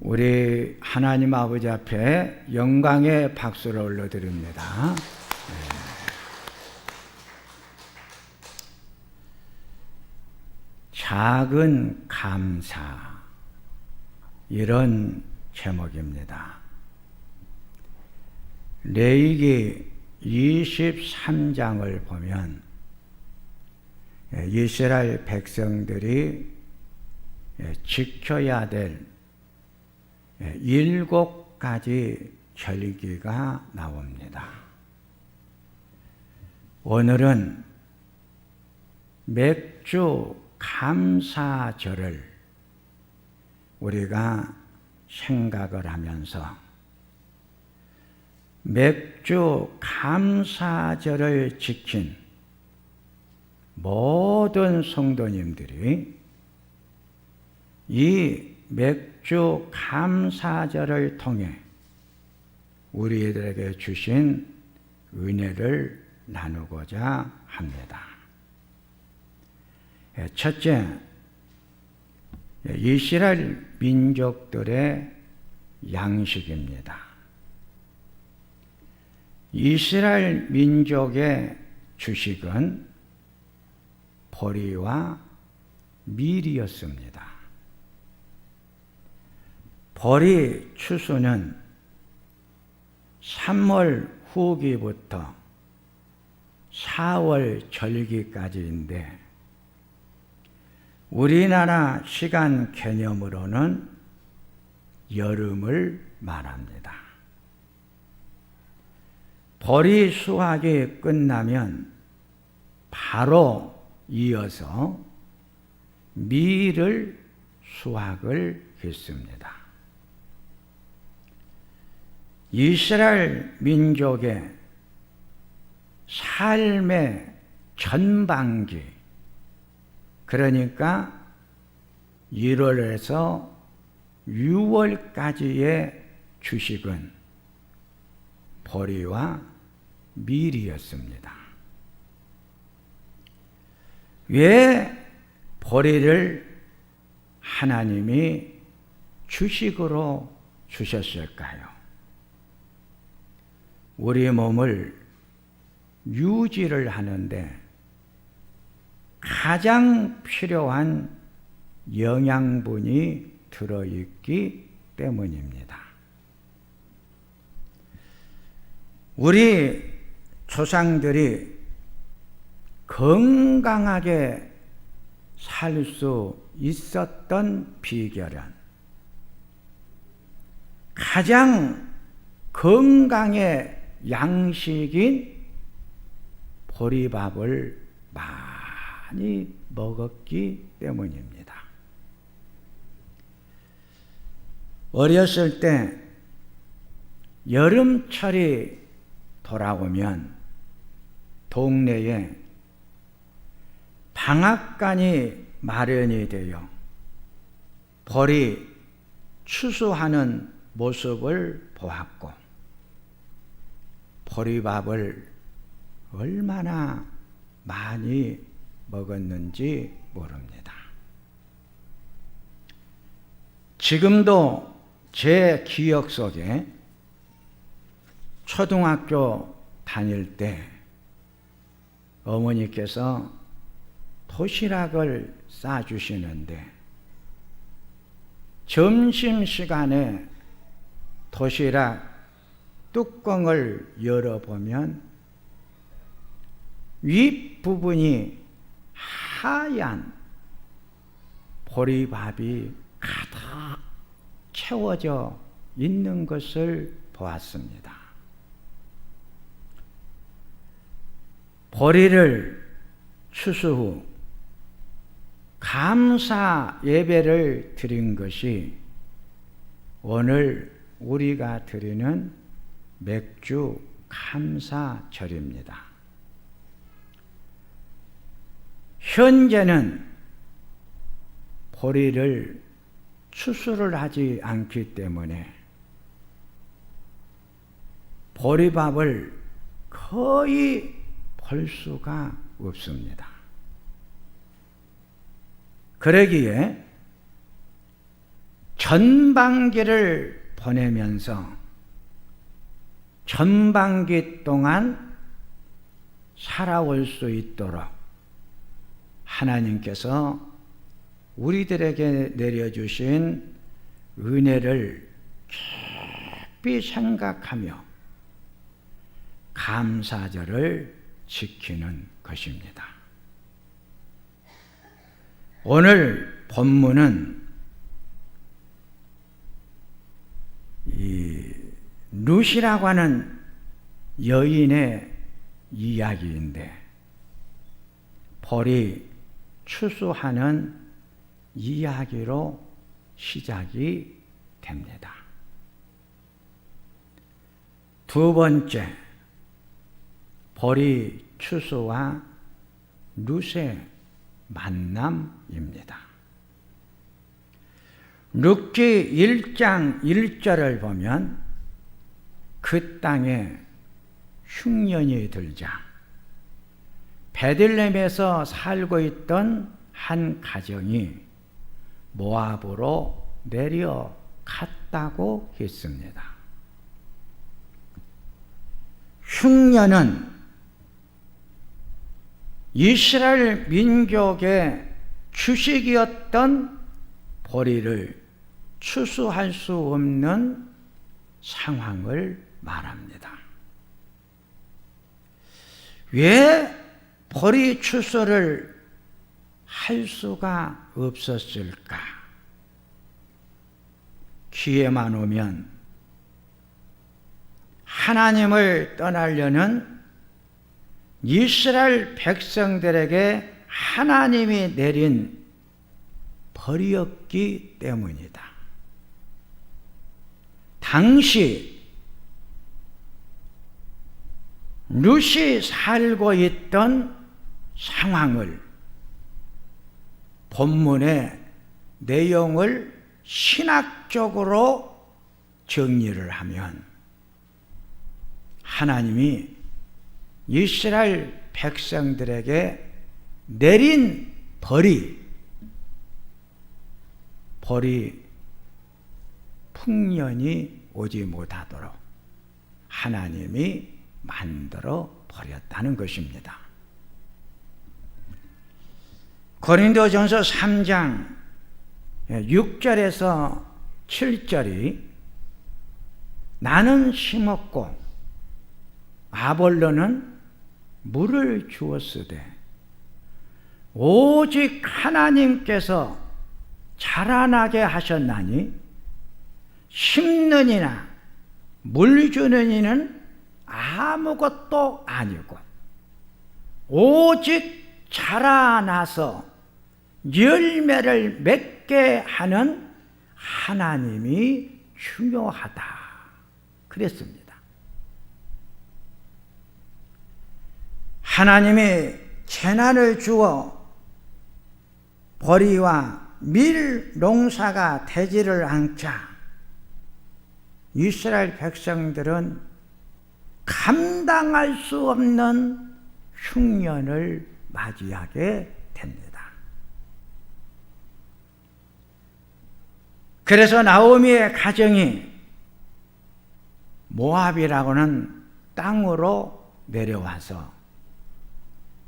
우리 하나님 아버지 앞에 영광의 박수를 올려드립니다. 작은 감사, 이런 제목입니다. 레위기 23장을 보면 이스라엘 백성들이 지켜야 될 7가지 절기가 나옵니다. 오늘은 맥주 감사절을 우리가 생각을 하면서 맥주 감사절을 지킨 모든 성도님들이 이 맥주 감사절을 통해 우리들에게 주신 은혜를 나누고자 합니다. 첫째, 이스라엘 민족들의 양식입니다. 이스라엘 민족의 주식은 보리와 밀이었습니다. 보리 추수는 3월 후기부터 4월 절기까지인데 우리나라 시간 개념으로는 여름을 말합니다. 보리 수확이 끝나면 바로 이어서 밀을 수확을 했습니다. 이스라엘 민족의 삶의 전반기, 그러니까 1월에서 6월까지의 주식은 보리와 밀이었습니다. 왜 보리를 하나님이 주식으로 주셨을까요? 우리 몸을 유지를 하는데 가장 필요한 영양분이 들어있기 때문입니다. 우리 조상들이 건강하게 살 수 있었던 비결은 가장 건강의 양식인 보리밥을 많이 먹었기 때문입니다. 어렸을 때 여름철이 돌아오면 동네에 방앗간이 마련이 되어 보리 추수하는 모습을 보았고 보리밥을 얼마나 많이 먹었는지 모릅니다. 지금도 제 기억 속에 초등학교 다닐 때 어머니께서 도시락을 싸주시는데 점심시간에 도시락 뚜껑을 열어보면 윗부분이 하얀 보리밥이 가득 채워져 있는 것을 보았습니다. 보리를 추수 후 감사 예배를 드린 것이 오늘 우리가 드리는 맥주 감사절입니다. 현재는 보리를 추수를 하지 않기 때문에 보리밥을 거의 볼 수가 없습니다. 그러기에 전반기를 보내면서 전반기 동안 살아올 수 있도록 하나님께서 우리들에게 내려주신 은혜를 깊이 생각하며 감사절을 지키는 것입니다. 오늘 본문은 이 룻이라고 하는 여인의 이야기인데 벌이 추수하는 이야기로 시작이 됩니다. 두 번째, 벌이 추수와 룻의 만남입니다. 룻기 1장 1절을 보면 그 땅에 흉년이 들자 베들레헴에서 살고 있던 한 가정이 모압으로 내려갔다고 했습니다. 흉년은 이스라엘 민족의 주식이었던 보리를 추수할 수 없는 상황을 말합니다. 왜 보리 추수를 할 수가 없었을까? 기회만 오면 하나님을 떠나려는 이스라엘 백성들에게 하나님이 내린 벌이었기 때문이다. 당시 룻이 살고 있던 상황을 본문의 내용을 신학적으로 정리를 하면 하나님이 이스라엘 백성들에게 내린 벌이 풍년이 오지 못하도록 하나님이 만들어 버렸다는 것입니다. 고린도전서 3장 6절에서 7절이 나는 심었고 아볼로는 물을 주었으되 오직 하나님께서 자라나게 하셨나니 심는 이나 물 주는 이는 아무것도 아니고 오직 자라나서 열매를 맺게 하는 하나님이 중요하다 그랬습니다. 하나님이 재난을 주어 보리와 밀 농사가 되지를 않자 이스라엘 백성들은 감당할 수 없는 흉년을 맞이하게 됩니다. 그래서 나오미의 가정이 모압이라고는 땅으로 내려와서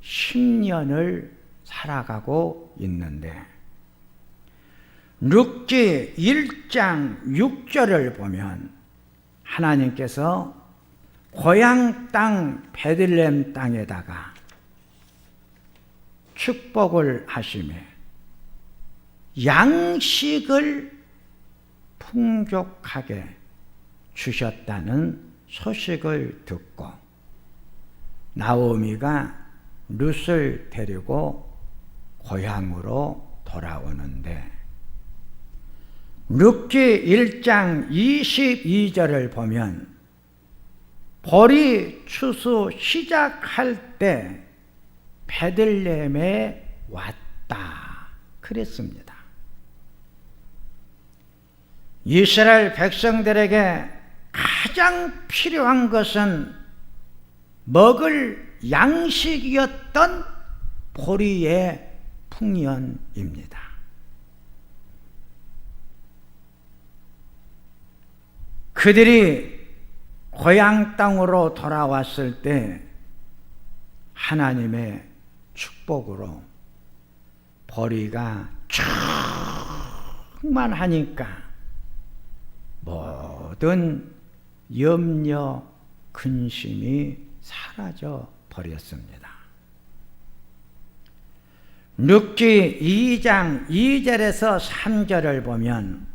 10년을 살아가고 있는데 룻기 1장 6절을 보면 하나님께서 고향 땅 베들레헴 땅에다가 축복을 하시매 양식을 풍족하게 주셨다는 소식을 듣고 나오미가 룻을 데리고 고향으로 돌아오는데 룻기 1장 22절을 보면 보리 추수 시작할 때 베들레헴에 왔다 그랬습니다. 이스라엘 백성들에게 가장 필요한 것은 먹을 양식이었던 보리의 풍년입니다. 그들이 고향 땅으로 돌아왔을 때 하나님의 축복으로 보리가 충만하니까 모든 염려, 근심이 사라져 버렸습니다. 룻기 2장 2절에서 3절을 보면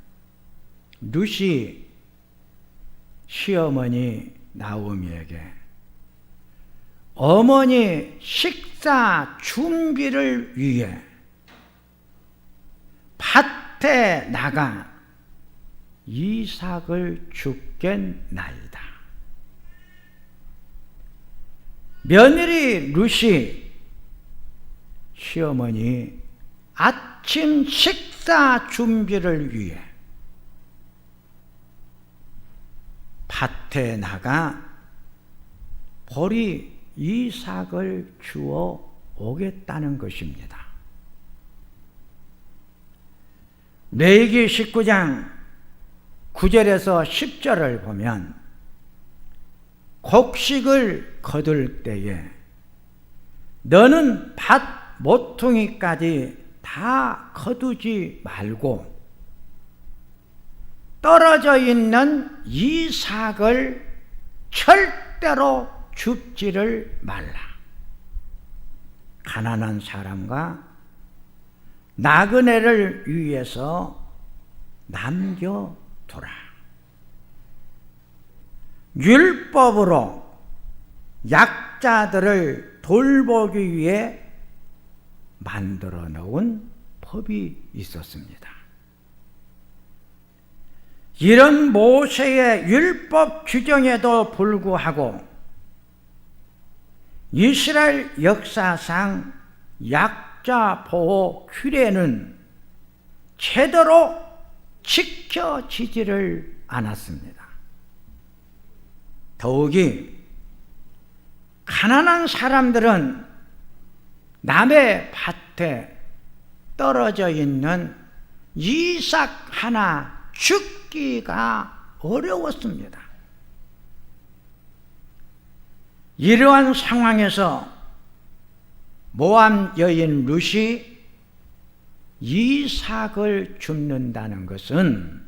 룻이 시어머니 나오미에게 어머니 식사 준비를 위해 밭에 나가 이삭을 죽겠나이다. 며느리 룻이 시어머니 아침 식사 준비를 위해 밭에 나가 보리 이삭을 주워 오겠다는 것입니다. 레위기 19장 9절에서 10절을 보면 곡식을 거둘 때에 너는 밭 모퉁이까지 다 거두지 말고 떨어져 있는 이삭을 절대로 줍지를 말라. 가난한 사람과 나그네를 위해서 남겨두라. 율법으로 약자들을 돌보기 위해 만들어 놓은 법이 있었습니다. 이런 모세의 율법 규정에도 불구하고 이스라엘 역사상 약자 보호 규례는 제대로 지켜지지를 않았습니다. 더욱이 가난한 사람들은 남의 밭에 떨어져 있는 이삭 하나 죽기가 어려웠습니다. 이러한 상황에서 모함 여인 룻이 이삭을 줍는다는 것은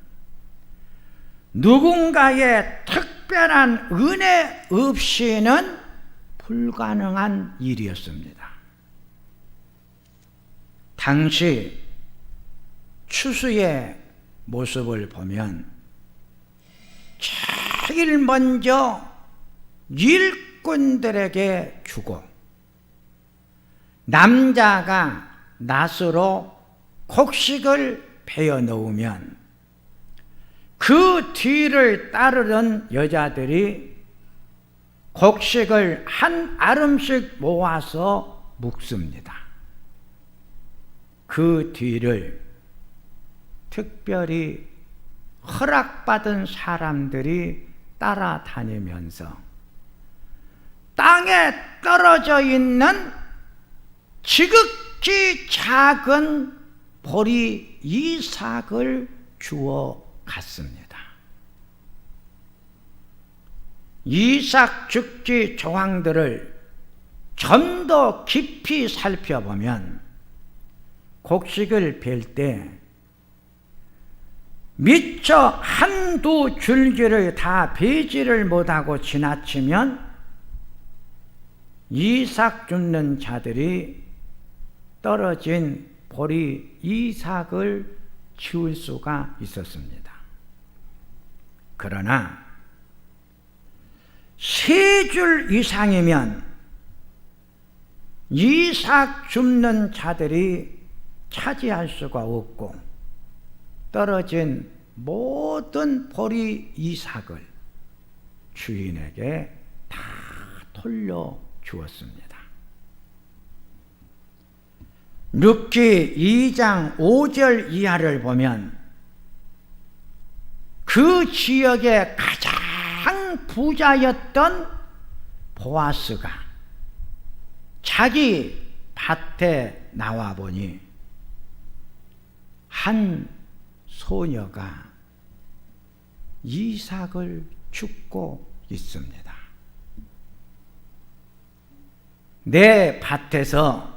누군가의 특별한 은혜 없이는 불가능한 일이었습니다. 당시 추수의 모습을 보면 제일 먼저 일꾼들에게 주고 남자가 낫으로 곡식을 베어 놓으면 그 뒤를 따르던 여자들이 곡식을 한 아름씩 모아서 묶습니다. 그 뒤를 특별히 허락받은 사람들이 따라다니면서 땅에 떨어져 있는 지극히 작은 보리 이삭을 주워 갔습니다. 이삭 죽지 조항들을 좀 더 깊이 살펴보면 곡식을 벨 때 미처 한두 줄기를 다 베지를 못하고 지나치면 이삭 줍는 자들이 떨어진 보리 이삭을 치울 수가 있었습니다. 그러나 3줄 이상이면 이삭 줍는 자들이 차지할 수가 없고 떨어진 모든 보리 이삭을 주인에게 다 돌려주었습니다. 룻기 2장 5절 이하를 보면 그 지역의 가장 부자였던 보아스가 자기 밭에 나와 보니 한 소녀가 이삭을 죽고 있습니다. 내 밭에서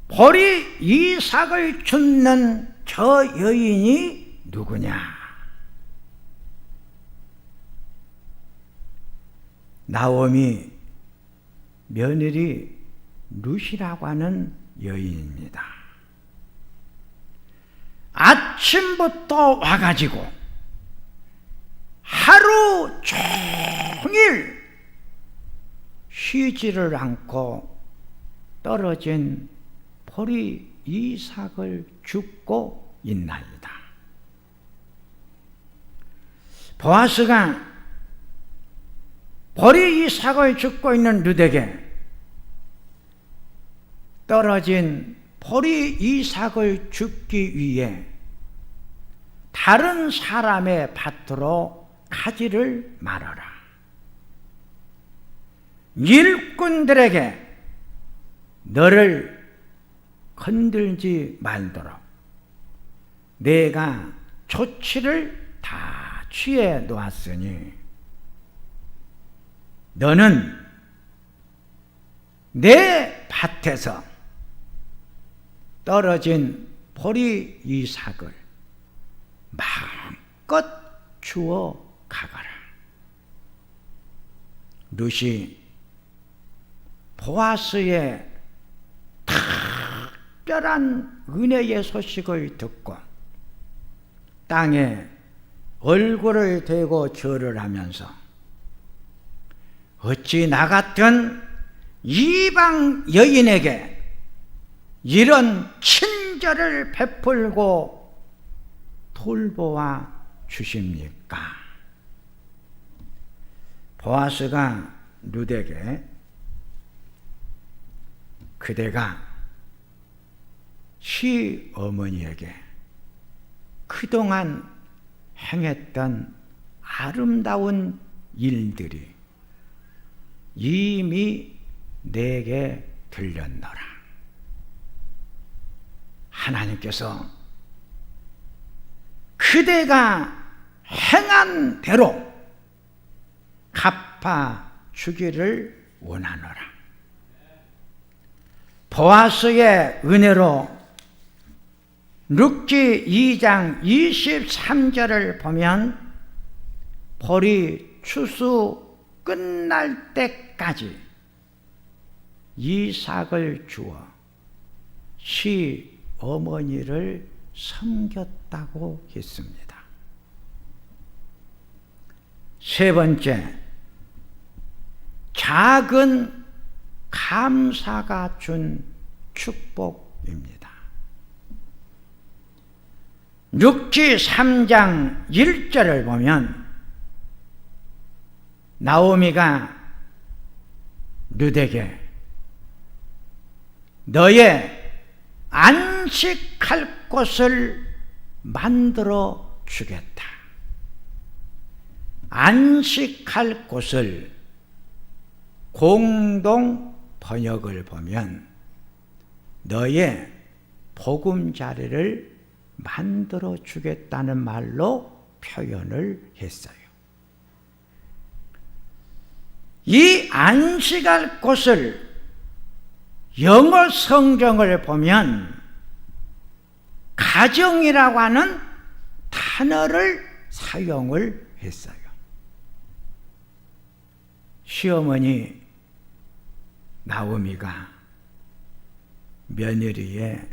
보리 이삭을 줍는 저 여인이 누구냐? 나오미 며느리 룻이라고 하는 여인입니다. 아침부터 와가지고 하루 종일 쉬지를 않고 떨어진 보리 이삭을 줍고 있나이다. 보아스가 보리 이삭을 줍고 있는 룻에게 떨어진 보리 이삭을 줍기 위해 다른 사람의 밭으로 가지를 말아라. 일꾼들에게 너를 건들지 말도록 내가 조치를 다 취해 놓았으니 너는 내 밭에서 떨어진 보리 이삭을 마음껏 주워 가거라. 룻이 보아스의 특별한 은혜의 소식을 듣고 땅에 얼굴을 대고 절을 하면서 어찌 나 같은 이방 여인에게 이런 친절을 베풀고 돌보아 주십니까? 보아스가 룻에게 그대가 시어머니에게 그동안 행했던 아름다운 일들이 이미 내게 들렸노라. 하나님께서 그대가 행한 대로 갚아 주기를 원하노라. 보아스의 은혜로 룻기 2장 23절을 보면 보리 추수 끝날 때까지 이삭을 주어 시어머니를 섬겼다고 했습니다. 세 번째, 작은 감사가 준 축복입니다. 룻기 3장 1절을 보면 나오미가 룻에게 너의 안식할 곳을 만들어 주겠다. 안식할 곳을 공동 번역을 보면 너의 보금자리를 만들어 주겠다는 말로 표현을 했어요. 이 안식할 곳을 영어 성경을 보면 가정이라고 하는 단어를 사용을 했어요. 시어머니 나오미가 며느리의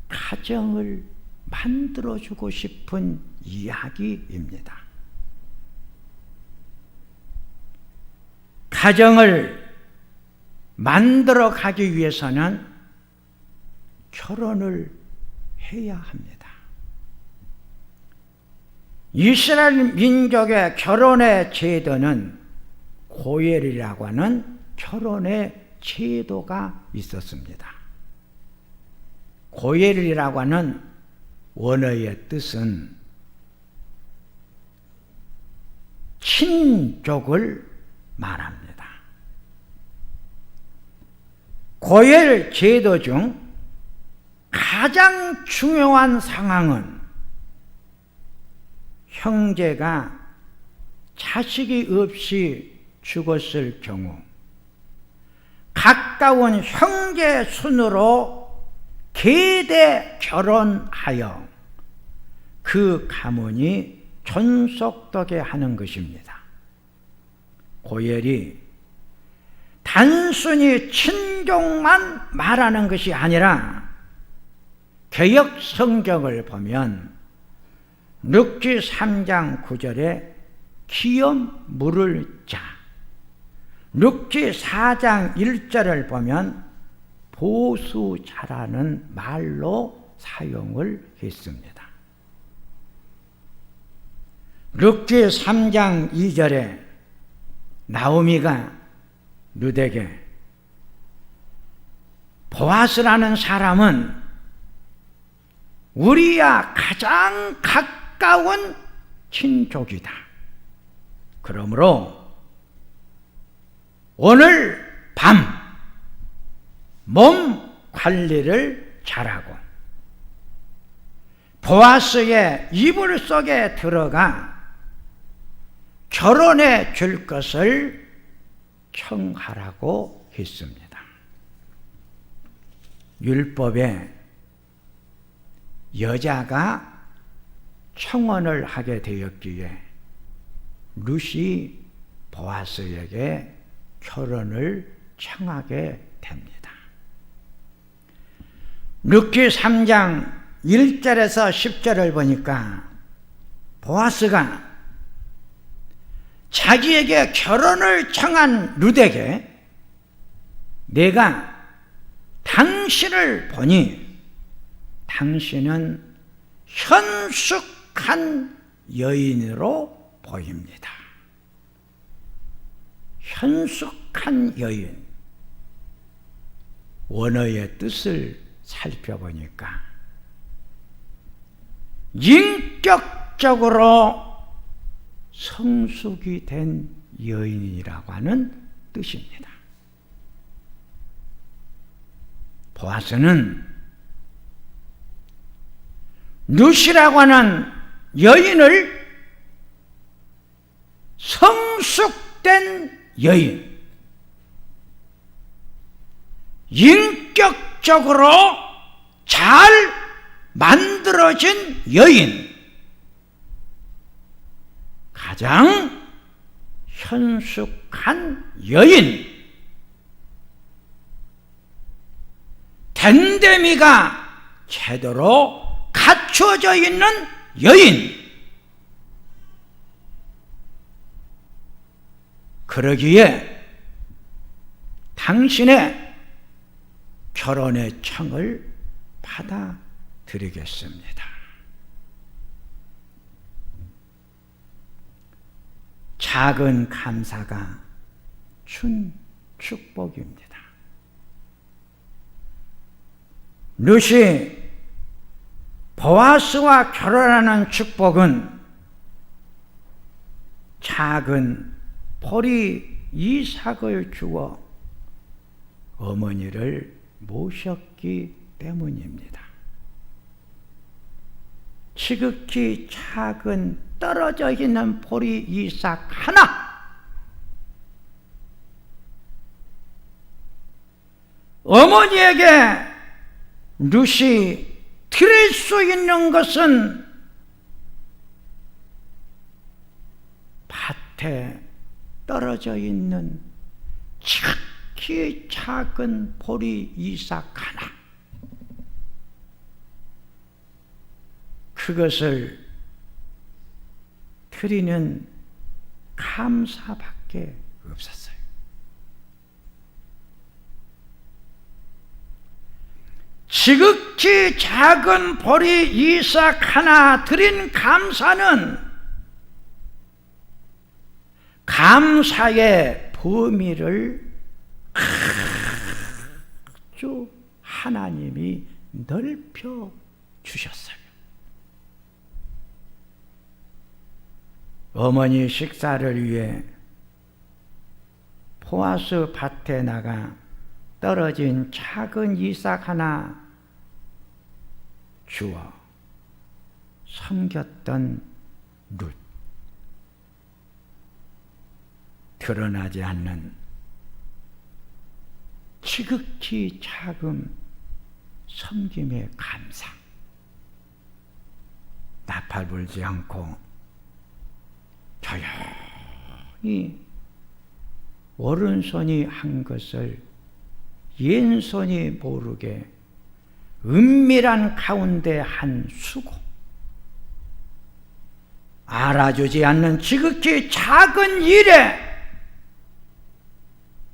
가정을 만들어주고 싶은 이야기입니다. 가정을 만들어 가기 위해서는 결혼을 해야 합니다. 이스라엘 민족의 결혼의 제도는 고엘이라고 하는 결혼의 제도가 있었습니다. 고엘이라고 하는 원어의 뜻은 친족을 말합니다. 고엘 제도 중 가장 중요한 상황은 형제가 자식이 없이 죽었을 경우 가까운 형제 순으로 계대 결혼하여 그 가문이 존속되게 하는 것입니다. 고열이 단순히 친족만 말하는 것이 아니라 개역 성경을 보면 룻기 3장 9절에 기업 물을 자, 룻기 4장 1절을 보면 보수자라는 말로 사용을 했습니다. 룻기 3장 2절에 나오미가 룻에게 보아스라는 사람은 우리야 가장 가까운 친족이다. 그러므로 오늘 밤 몸 관리를 잘하고 보아스의 이불 속에 들어가 결혼해 줄 것을 청하라고 했습니다. 율법에 여자가 청혼을 하게 되었기에 룻이 보아스에게 결혼을 청하게 됩니다. 룻기 3장 1절에서 10절을 보니까 보아스가 자기에게 결혼을 청한 룻에게 내가 당신을 보니 당신은 현숙한 여인으로 보입니다. 현숙한 여인. 원어의 뜻을 살펴보니까 인격적으로 성숙이 된 여인이라고 하는 뜻입니다. 보아스는 룻이라고 하는 여인을 성숙된 여인, 인격적으로 잘 만들어진 여인, 가장 현숙한 여인, 댄데미가 제대로 갖춰져 있는 여인, 그러기에 당신의 결혼의 청을 받아드리겠습니다. 작은 감사가 준 축복입니다. 룻이 보아스와 결혼하는 축복은 작은 보리 이삭을 주어 어머니를 모셨기 때문입니다. 지극히 작은 떨어져 있는 보리 이삭 하나, 어머니에게 룻이 드릴 수 있는 것은 밭에 떨어져 있는 지극히 작은 보리 이삭 하나, 그것을 드리는 감사밖에 없었어요. 지극히 작은 보리 이삭 하나 드린 감사는 감사의 범위를 아주 하나님이 넓혀 주셨어요. 어머니 식사를 위해 보아스 밭에 나가 떨어진 작은 이삭 하나 주어 섬겼던 룻. 드러나지 않는 지극히 작은 섬김의 감사. 나팔 불지 않고 조용히 오른손이 한 것을 왼손이 모르게 은밀한 가운데 한 수고, 알아주지 않는 지극히 작은 일에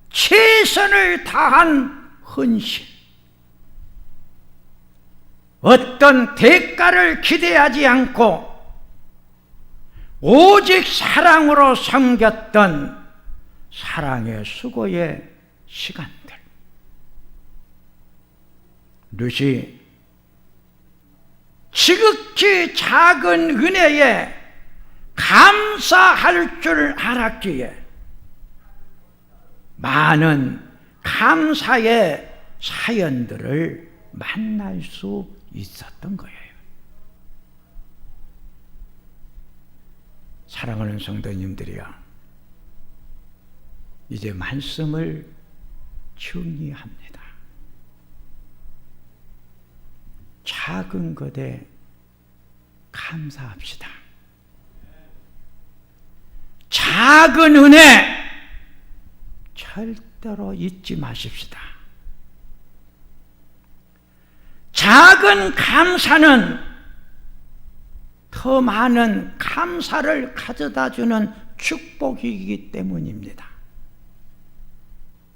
최선을 다한 헌신, 어떤 대가를 기대하지 않고 오직 사랑으로 섬겼던 사랑의 수고의 시간들. 룻이 지극히 작은 은혜에 감사할 줄 알았기에 많은 감사의 사연들을 만날 수 있었던 거예요. 사랑하는 성도님들이여, 이제 말씀을 정리합니다. 작은 것에 감사합시다. 작은 은혜 절대로 잊지 마십시다. 작은 감사는 더 많은 감사를 가져다주는 축복이기 때문입니다.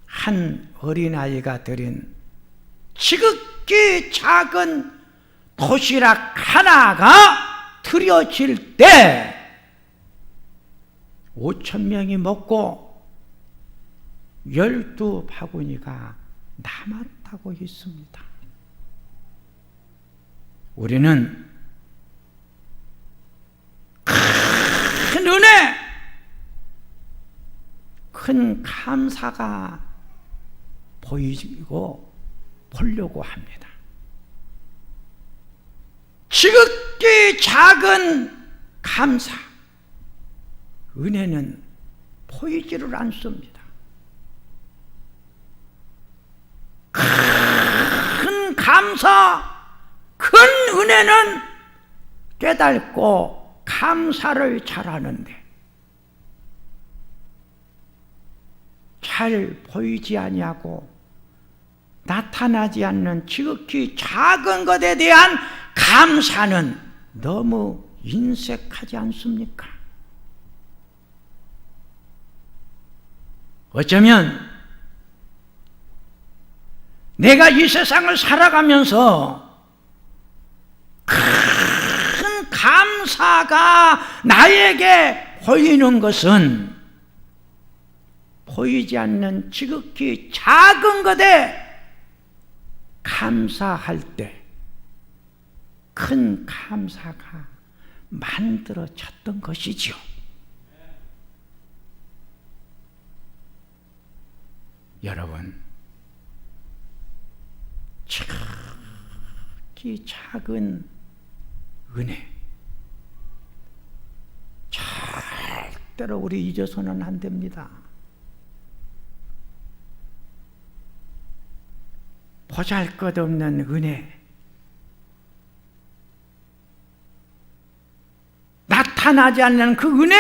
한 어린아이가 드린 지극히 작은 도시락 하나가 드려질 때 5,000명이 먹고 12바구니가 남았다고 했습니다. 우리는 큰 은혜, 큰 감사가 보이고 보려고 합니다. 지극히 작은 감사, 은혜는 보이지를 않습니다. 큰 감사, 큰 은혜는 깨닫고 감사를 잘하는데 잘 보이지 아니하고 나타나지 않는 지극히 작은 것에 대한 감사는 너무 인색하지 않습니까? 어쩌면 내가 이 세상을 살아가면서 큰 감사가 나에게 보이는 것은 보이지 않는 지극히 작은 것에 감사할 때 큰 감사가 만들어졌던 것이지요. 여러분, 지극히 작은 은혜 절대로 우리 잊어서는 안 됩니다. 보잘것없는 은혜, 나타나지 않는 그 은혜,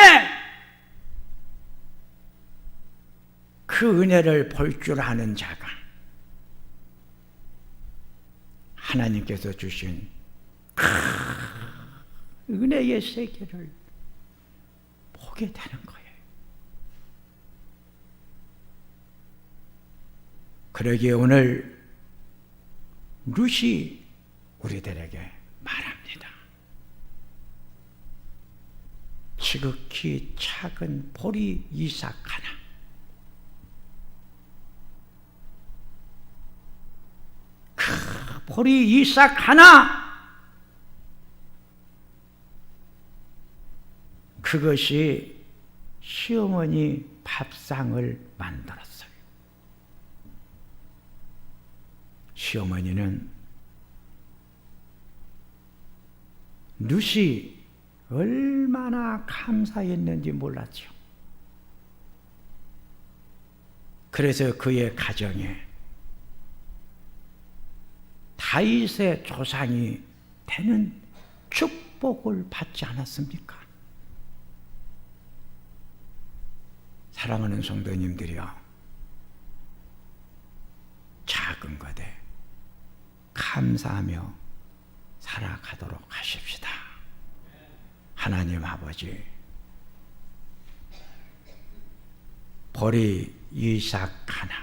그 은혜를 볼 줄 아는 자가 하나님께서 주신 그 은혜의 세계를 보게 되는 거예요. 그러기에 오늘 룻이 우리들에게 말합니다. 지극히 작은 보리 이삭 하나, 그 보리 이삭 하나, 그것이 시어머니 밥상을 만들었어요. 시어머니는 룻이 얼마나 감사했는지 몰랐죠. 그래서 그의 가정에 다윗의 조상이 되는 축복을 받지 않았습니까? 사랑하는 성도님들이여, 작은 것에 감사하며 살아가도록 하십시다. 하나님 아버지, 보리 이삭 하나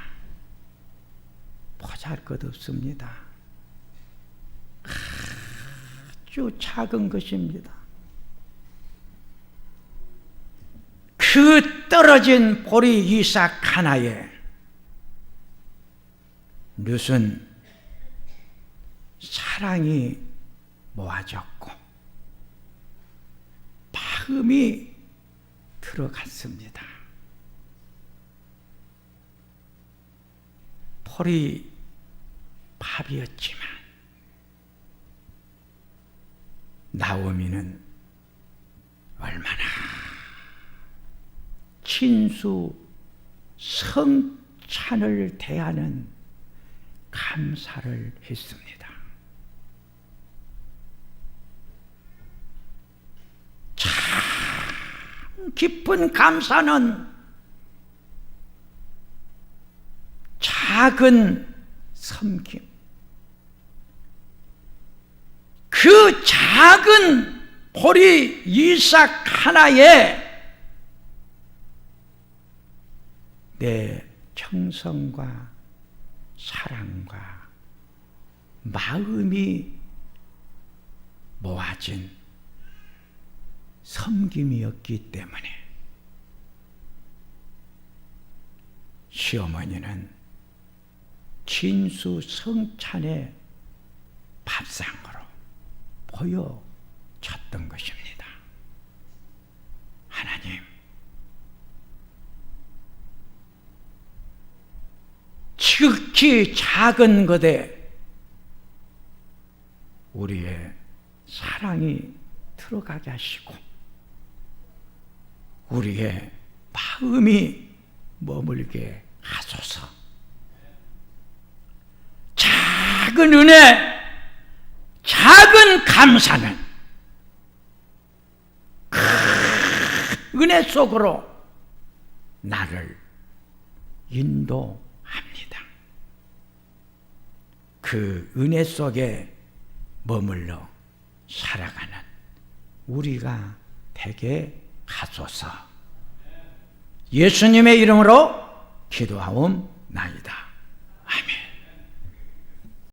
보잘것없습니다. 아주 작은 것입니다. 그 떨어진 보리 이삭 하나에 무슨 사랑이 모아졌고 마음이 들어갔습니다. 보리 밥이었지만 나오미는 얼마나 친수 성찬을 대하는 감사를 했습니다. 참 깊은 감사는 작은 섬김, 그 작은 보리 이삭 하나에 내 정성과 사랑과 마음이 모아진 섬김이었기 때문에 시어머니는 진수 성찬의 밥상으로 보여줬던 것입니다. 하나님, 지극히 작은 것에 우리의 사랑이 들어가게 하시고 우리의 마음이 머물게 하소서. 작은 은혜, 작은 감사는 큰 은혜 속으로 나를 인도합니다. 그 은혜 속에 머물러 살아가는 우리가 되게 하소서. 예수님의 이름으로 기도하옵나이다.